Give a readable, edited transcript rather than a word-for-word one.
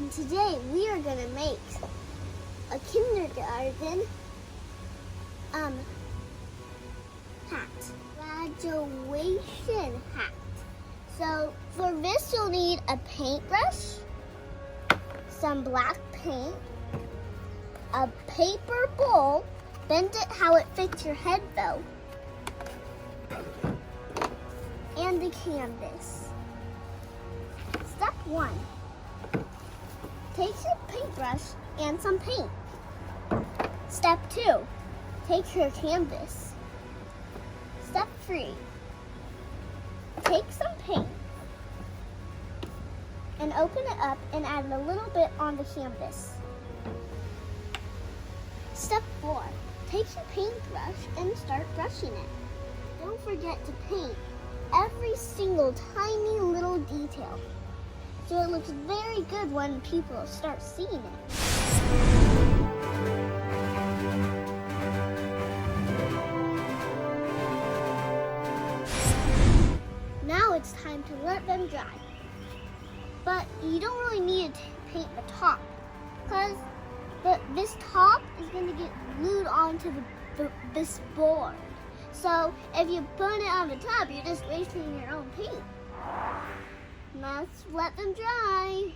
And today we are gonna make a kindergarten hat, graduation hat. So for this you'll need a paintbrush, some black paint, a paper bowl, bend it how it fits your head though, and the canvas. Step 1. Take your paintbrush and some paint. Step 2. Take your canvas. Step 3. Take some paint and open it up and add a little bit on the canvas. Step 4. Take your paintbrush and start brushing it. Don't forget to paint every single tiny little detail, so it looks very good when people start seeing it. Now it's time to let them dry. But you don't really need to paint the top, because this top is going to get glued onto this board. So if you put it on the top, you're just wasting your own paint. Let's let them dry.